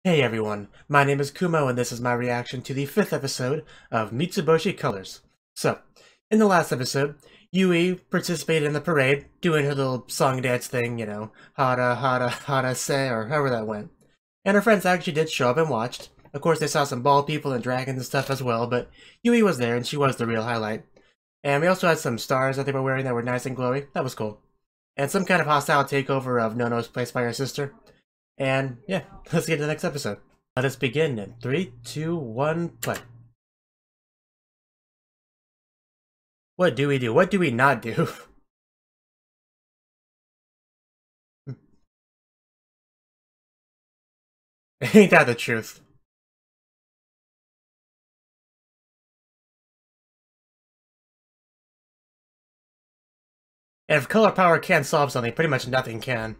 Hey everyone, my name is Kumo and this is my reaction to the 5th episode of Mitsuboshi Colors. So, in the last episode, Yui participated in the parade, doing her little song and dance thing, hara hara hara se, or however that went. And her friends actually did show up and watched. Of course, they saw some bald people and dragons and stuff as well, but Yui was there and she was the real highlight. And we also had some stars that they were wearing that were nice and glowy. That was cool. And some kind of hostile takeover of Nono's place by her sister. And yeah, let's get to the next episode. Let us begin in 3, 2, 1, play. What do we do? What do we not do? Ain't that the truth? And if color power can't solve something, pretty much nothing can.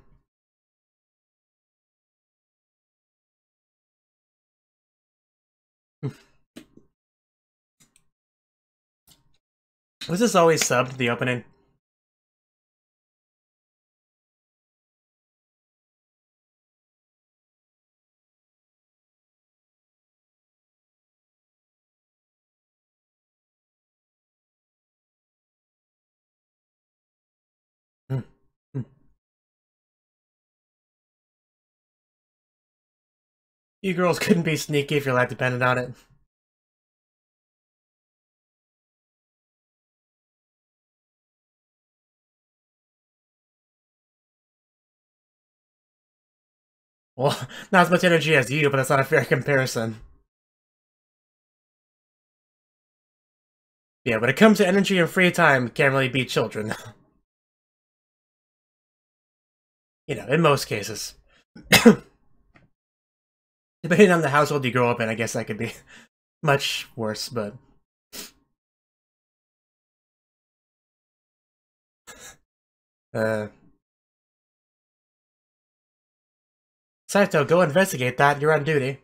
Was this always subbed, the opening? You girls couldn't be sneaky if your life depended on it. Well, not as much energy as you, but that's not a fair comparison. Yeah, when it comes to energy and free time, can't really beat children. In most cases. Depending on the household you grow up in, I guess that could be much worse, but... Saito, go investigate that. You're on duty.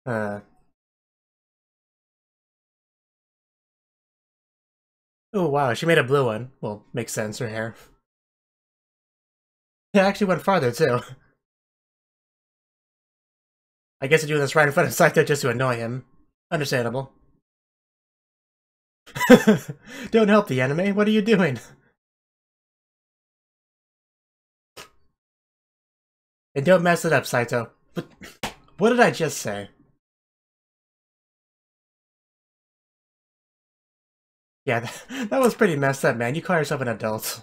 uh... Oh, wow, she made a blue one. Well, makes sense, her hair. It actually went farther, too. I guess you're doing this right in front of Saito just to annoy him. Understandable. Don't help the anime. What are you doing? And don't mess it up, Saito. But what did I just say? Yeah, that was pretty messed up, man. You call yourself an adult.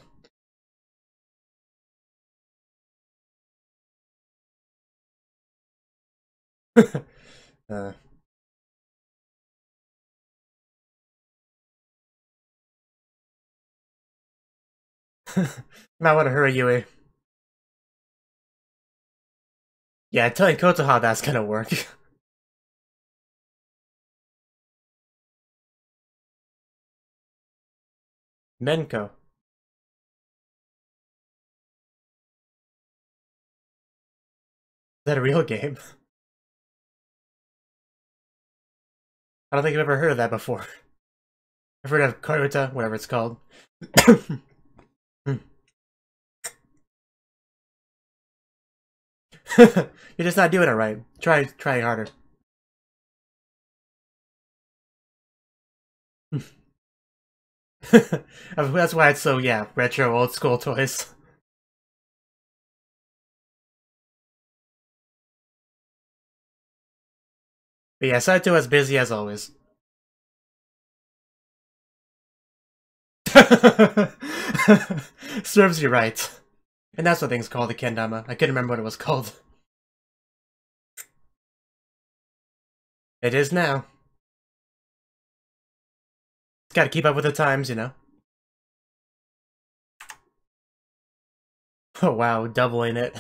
uh. Might want to hurry, Yui. Yeah, telling Koto how that's gonna work. Menko. Is that a real game? I don't think I've ever heard of that before. I've heard of Karuta, whatever it's called. You're just not doing it right. Try harder. That's why it's so, yeah, retro old school toys. But yeah, Saito is busy as always. Serves you right. And that's what thing's called, the kendama. I couldn't remember what it was called. It is now. Gotta keep up with the times, you know. Oh wow, doubling it.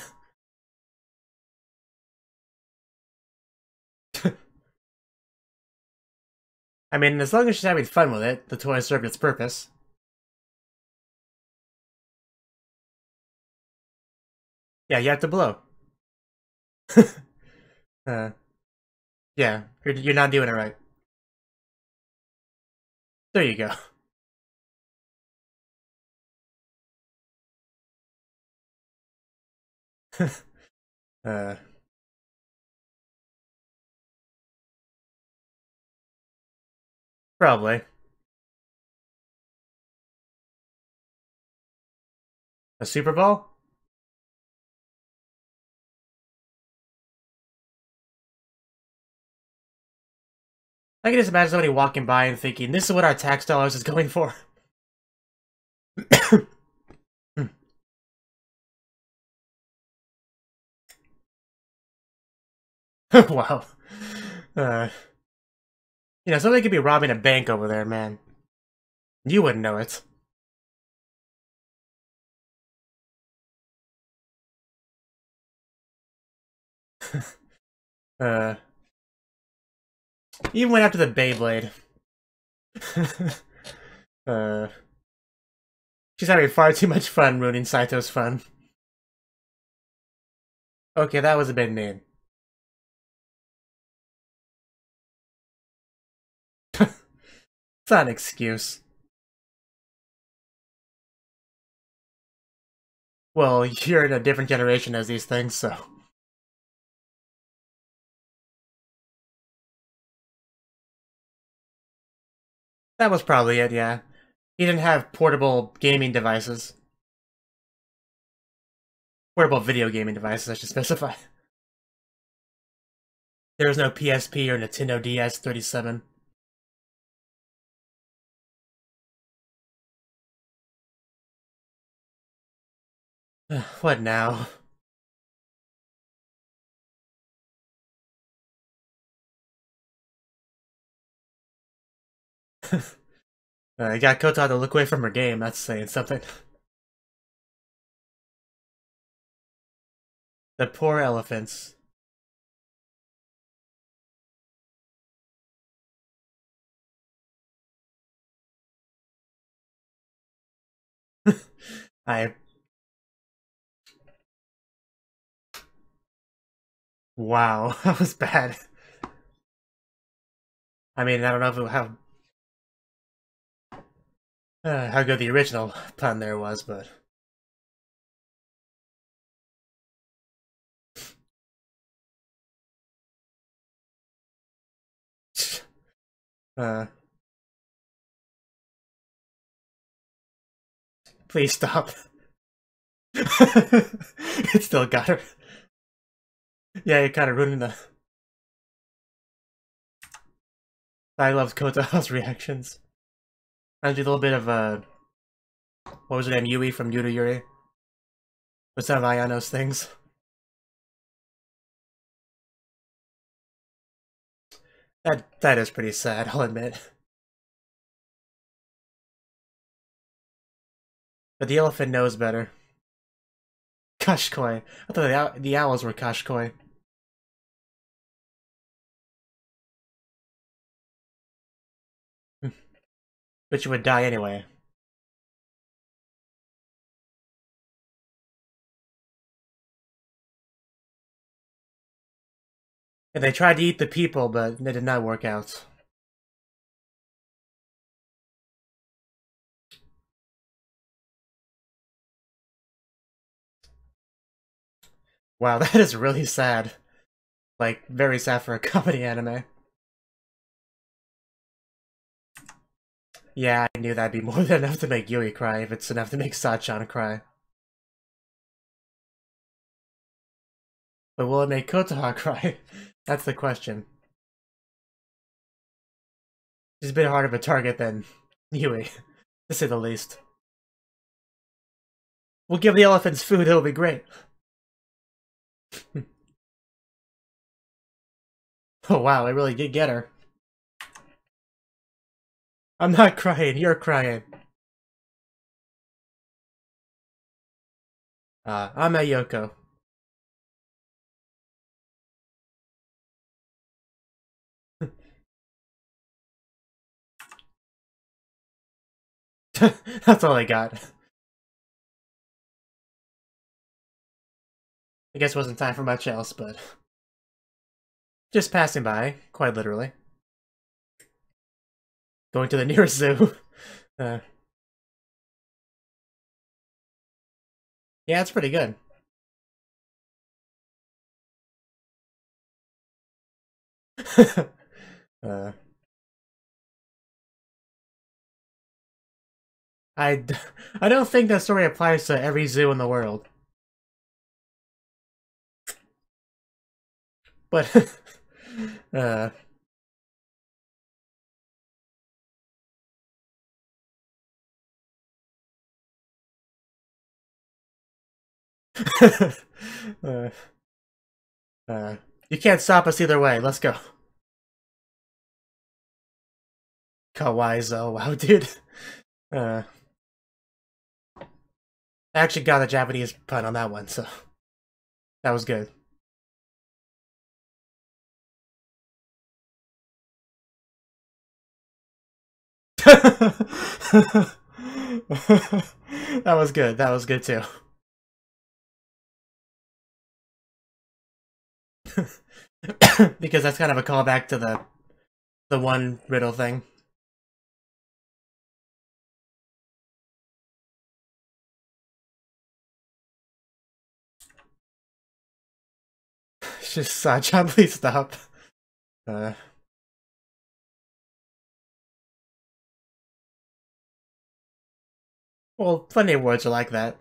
I mean, as long as she's having fun with it, the toy served its purpose. Yeah, you have to blow. uh, yeah, you're not doing it right. There you go. uh, Probably. A Super Bowl? I can just imagine somebody walking by and thinking, this is what our tax dollars is going for. Wow. Uh, somebody could be robbing a bank over there, man. You wouldn't know it. uh, Even went after the Beyblade. uh, she's having far too much fun ruining Saito's fun. Okay, that was a bit mean. It's not an excuse. Well, you're in a different generation as these things, so... That was probably it, yeah. He didn't have portable gaming devices. Portable video gaming devices, I should specify. There was no PSP or Nintendo DS-37. What now? You got Kota to look away from her game, that's saying something. The poor elephants. Wow, that was bad. I mean, I don't know how good the original pun there was, but... Please stop. It still got her. Yeah, it kind of ruined the... I loved Kota's reactions. I do a little bit of, what was her name? Yui from Yuru Yuri? With some of Ayano's things. That is pretty sad, I'll admit. But the elephant knows better. Kashkoi. I thought the owls were Kashkoi. But you would die anyway. And they tried to eat the people, but it did not work out. Wow, that is really sad. Like, very sad for a comedy anime. Yeah, I knew that'd be more than enough to make Yui cry if it's enough to make Sachan cry. But will it make Kotoha cry? That's the question. She's a bit harder of a target than Yui, to say the least. We'll give the elephants food, it'll be great. Oh wow, I really did get her. I'm not crying, you're crying. I'm at Yoko. That's all I got. I guess it wasn't time for much else, but... Just passing by, quite literally. Going to the nearest zoo. Yeah, it's pretty good. uh, I, I don't think that story applies to every zoo in the world. But, uh, uh, uh, you can't stop us either way. Let's go. Kawaiizo. Wow, dude. Uh, I actually got a Japanese pun on that one, so that was good. That was good. That was good too. Because that's kind of a callback to the one riddle thing. It's just John, please stop. Well, plenty of words are like that.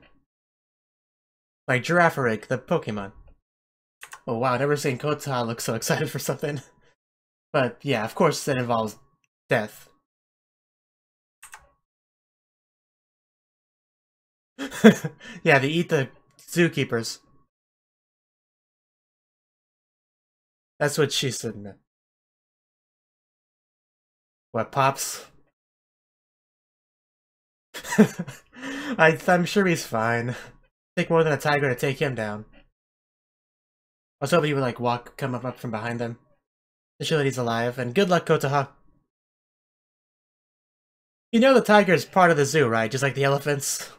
Like Girafarig, the Pokemon. Oh wow, never seen Kota look so excited for something. But yeah, of course that involves death. Yeah, they eat the zookeepers. That's what she said. What, Pops? I'm sure he's fine. Take more than a tiger to take him down. I was hoping he would like come up from behind him to show that he's alive. And good luck, Kotaha. You know the tiger is part of the zoo, right? Just like the elephants.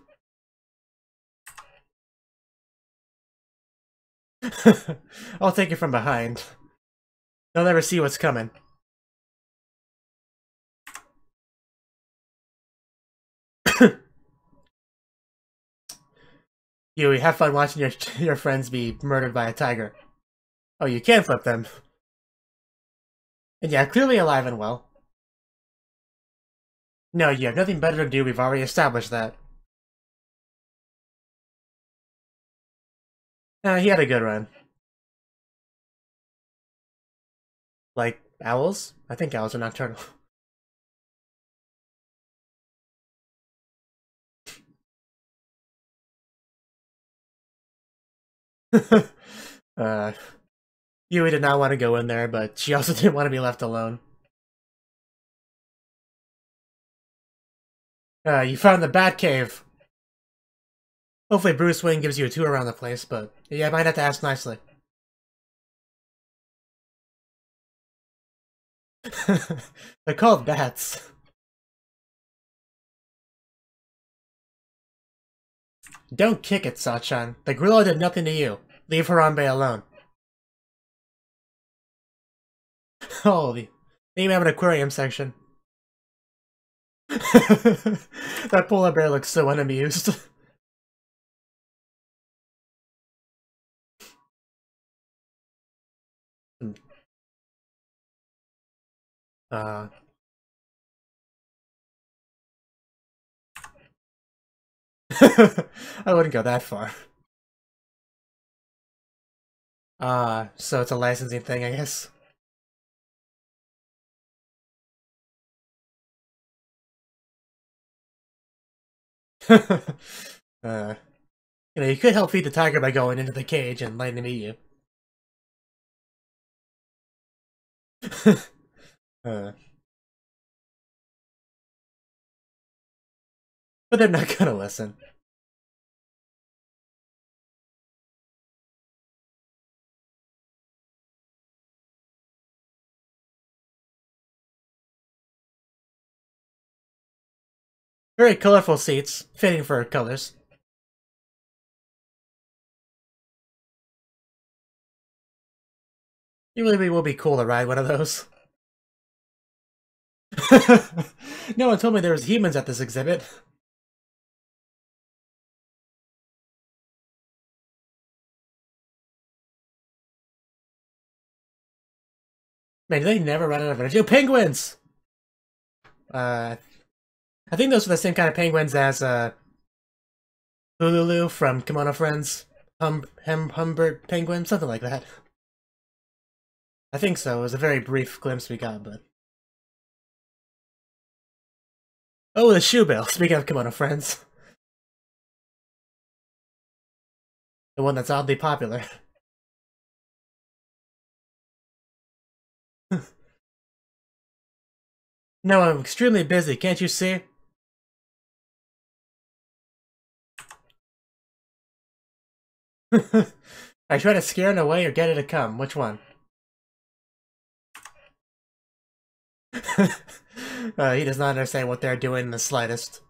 I'll take it from behind. They'll never see what's coming. You have fun watching your friends be murdered by a tiger. Oh, you can flip them. And yeah, clearly alive and well. No, you have nothing better to do, we've already established that. He had a good run. Like, owls? I think owls are nocturnal. uh, Yui did not want to go in there, but she also didn't want to be left alone. You found the Bat Cave. Hopefully Bruce Wayne gives you a tour around the place, but yeah, I might have to ask nicely. They're called bats. Don't kick it, Sachan. The gorilla did nothing to you. Leave Harambe alone. Oh, they even have an aquarium section. That polar bear looks so unamused. I wouldn't go that far. So it's a licensing thing, I guess. uh, you could help feed the tiger by going into the cage and letting him eat you. But they're not gonna listen. Very colorful seats, fitting for colors. It really will be cool to ride one of those. No one told me there was humans at this exhibit. Man, do they never run out of energy? Oh, penguins! I think those are the same kind of penguins as, Hululu from Kimono Friends. Humbert penguin? Something like that. I think so. It was a very brief glimpse we got, but... Oh, the shoe bill. Speaking of Kimono Friends. The one that's oddly popular. No, I'm extremely busy, can't you see? I try to scare it away or get it to come. Which one? He does not understand what they're doing in the slightest.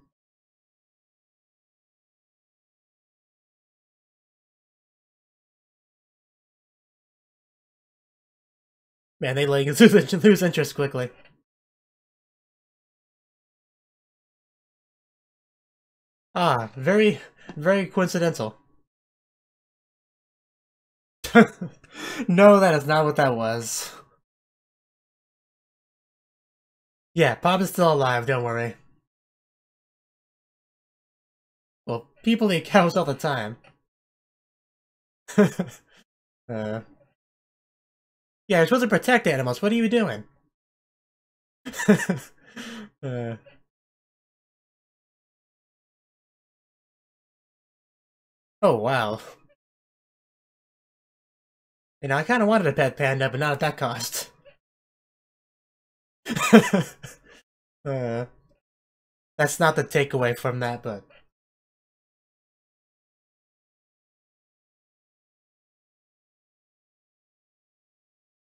Man, they lose interest quickly. Ah, very, very coincidental. No, that is not what that was. Yeah, Pop is still alive, don't worry. Well, people eat cows all the time. Yeah, you're supposed to protect animals. What are you doing? uh, oh, wow. You know, I kind of wanted a pet panda, but not at that cost. That's not the takeaway from that, but...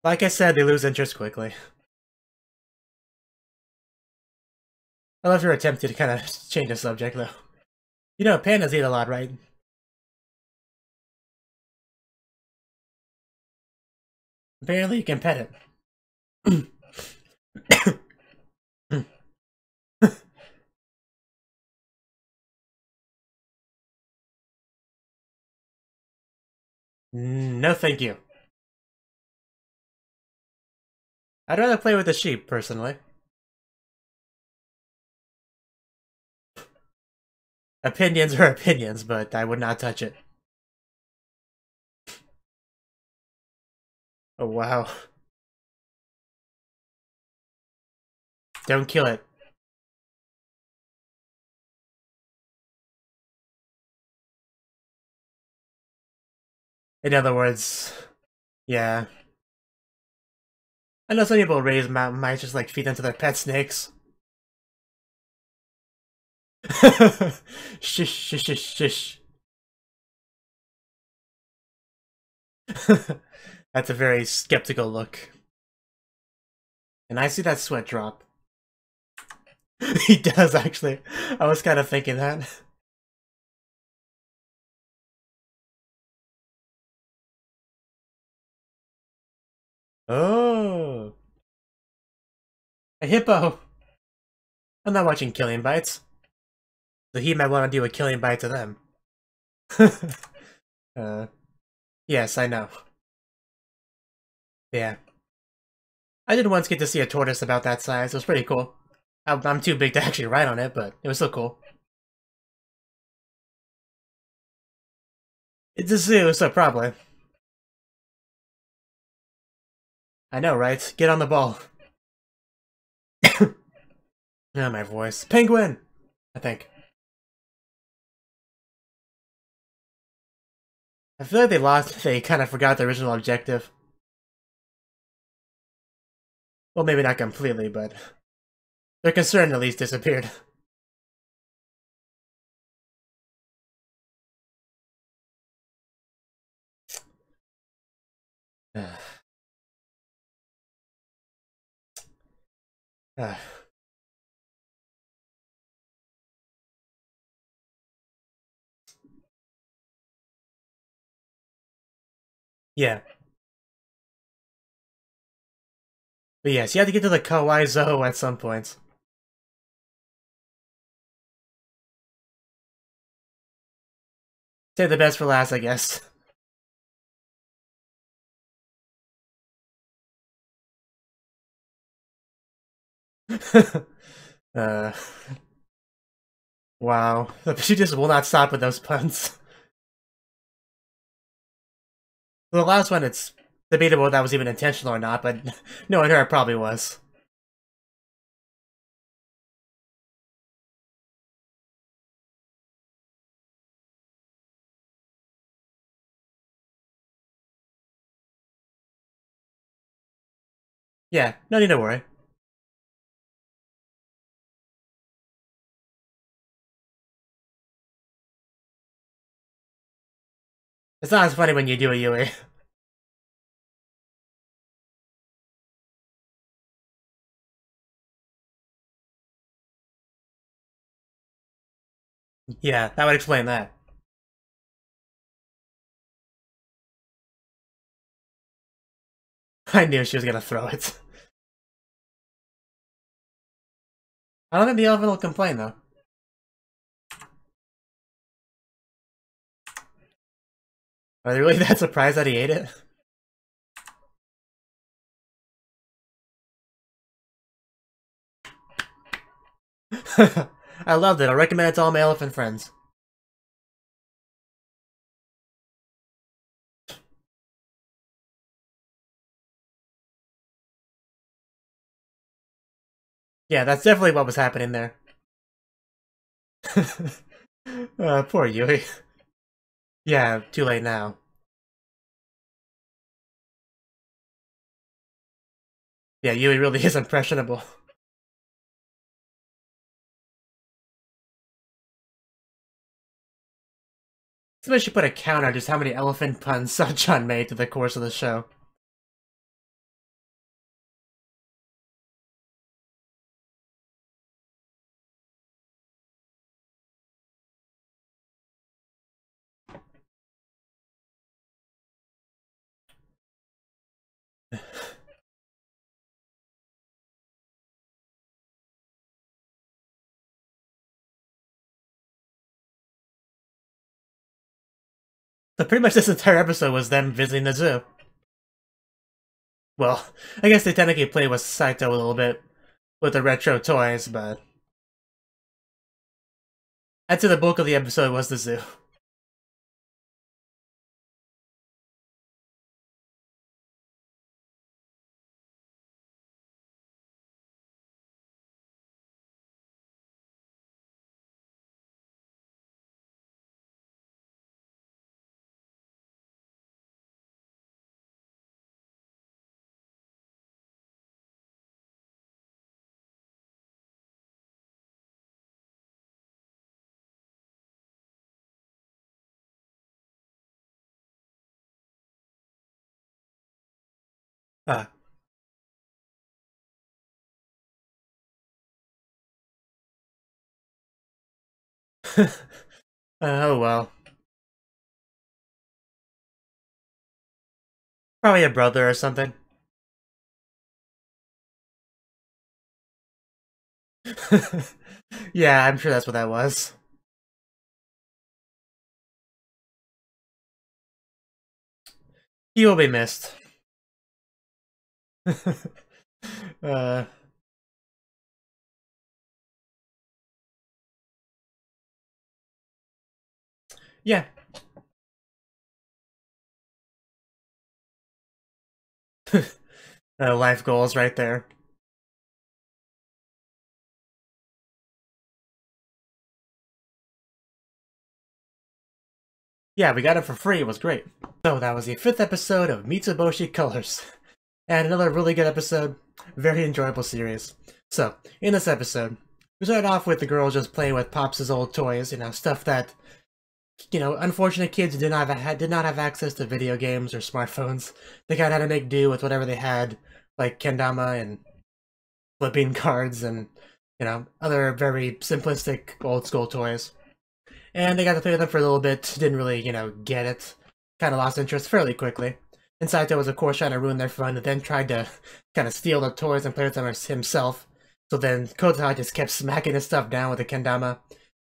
Like I said, they lose interest quickly. I love your attempt to kind of change the subject, though. You know, pandas eat a lot, right? Apparently you can pet it. No thank you. I'd rather play with the sheep, personally. Opinions are opinions, but I would not touch it. Oh, wow. Don't kill it. In other words, yeah. I know some people raise mountain mice just like feed them to their pet snakes. Shish, shish, shish, shish. That's a very skeptical look. And I see that sweat drop. He does, actually. I was kind of thinking that. Oh. A hippo! I'm not watching Killing Bites. So he might want to do a Killing Bite to them. Yes, I know. Yeah. I did once get to see a tortoise about that size. It was pretty cool. I'm too big to actually ride on it, but it was still cool. It's a zoo, so probably. I know, right? Get on the ball. Oh, my voice. Penguin! I think. I feel like they kind of forgot the original objective. Well, maybe not completely, but their concern at least disappeared. Yeah. But yes, you have to get to the Kawaii Zoo at some point. Save the best for last, I guess. uh, wow. She just will not stop with those puns. The last one, it's debatable if that was even intentional or not, but knowing her, it probably was. Yeah, no need to worry. It's not as funny when you do a Yui. Yeah, that would explain that. I knew she was gonna throw it. I don't think the elephant will complain, though. Are they really that surprised that he ate it? I loved it. I recommend it to all my elephant friends. Yeah, that's definitely what was happening there. Poor Yui. Yeah, too late now. Yeah, Yui really is impressionable. Somebody should put a count on just how many elephant puns Sachan made through the course of the show. So pretty much this entire episode was them visiting the zoo. Well, I guess they technically played with Saito a little bit with the retro toys, but I'd say the bulk of the episode was the zoo. Ah. Oh well. Probably a brother or something. Yeah, I'm sure that's what that was. He will be missed. uh, yeah. Life goals right there. Yeah, we got it for free. It was great. So that was the 5th episode of Mitsuboshi Colors. And another really good episode. Very enjoyable series. So, in this episode, we started off with the girl just playing with Pops' old toys, stuff that, unfortunate kids did not have access to video games or smartphones. They kind of had to make do with whatever they had, like kendama and flipping cards and, other very simplistic old school toys. And they got to play with them for a little bit, didn't really, get it. Kind of lost interest fairly quickly. And Saito was, of course, trying to ruin their fun, and then tried to kind of steal the toys and play with them himself. So then Kota just kept smacking his stuff down with the kendama.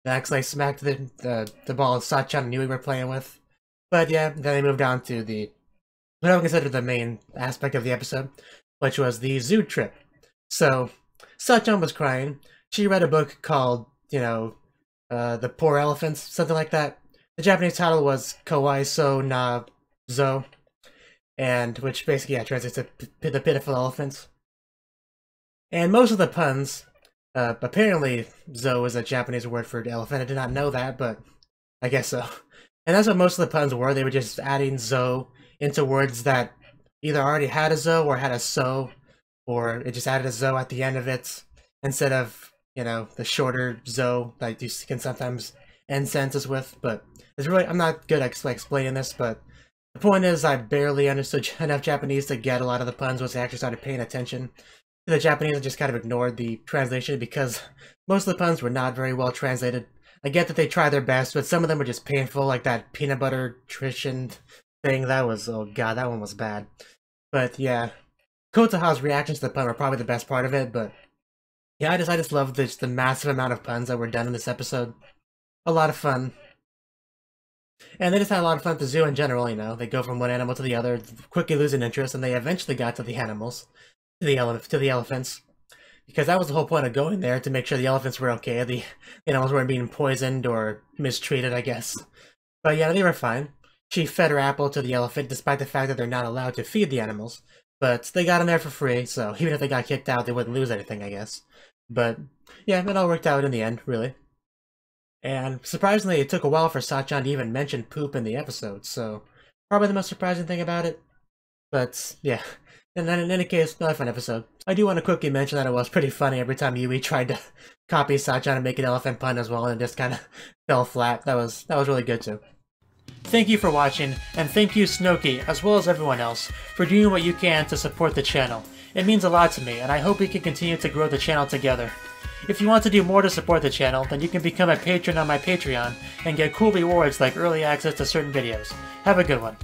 That actually smacked the ball Sachan and Yui were playing with. But yeah, then they moved on to what I would consider the main aspect of the episode, which was the zoo trip. So, Sachan was crying. She read a book called, The Poor Elephants, something like that. The Japanese title was Kawaii So Na Zo, and which basically translates to The Pitiful Elephants. And most of the puns, apparently Zo is a Japanese word for elephant. I did not know that, but I guess so. And that's what most of the puns were. They were just adding Zo into words that either already had a Zo or had a So, or it just added a Zo at the end of it instead of, the shorter Zo that you can sometimes end sentences with. But it's really, I'm not good at explaining this, but the point is I barely understood enough Japanese to get a lot of the puns once I actually started paying attention. The Japanese just kind of ignored the translation because most of the puns were not very well translated. I get that they tried their best, but some of them were just painful, like that peanut butter nutrition thing. That was, oh god, that one was bad. But yeah, Kotaha's reactions to the pun were probably the best part of it, but yeah, I just love the massive amount of puns that were done in this episode. A lot of fun. And they just had a lot of fun at the zoo in general, They go from one animal to the other, quickly losing interest, and they eventually got to the animals. To the elephants. Because that was the whole point of going there, to make sure the elephants were okay. The animals weren't being poisoned or mistreated, I guess. But yeah, they were fine. She fed her apple to the elephant, despite the fact that they're not allowed to feed the animals. But they got in there for free, so even if they got kicked out, they wouldn't lose anything, I guess. But yeah, it all worked out in the end, really. And surprisingly, it took a while for Sachan to even mention poop in the episode, so probably the most surprising thing about it. But yeah, and then in any case, another fun episode. I do want to quickly mention that it was pretty funny every time Yui tried to copy Sachan and make an elephant pun as well, and it just kind of fell flat. That was really good too. Thank you for watching, and thank you Cnouki, as well as everyone else, for doing what you can to support the channel. It means a lot to me, and I hope we can continue to grow the channel together. If you want to do more to support the channel, then you can become a patron on my Patreon and get cool rewards like early access to certain videos. Have a good one.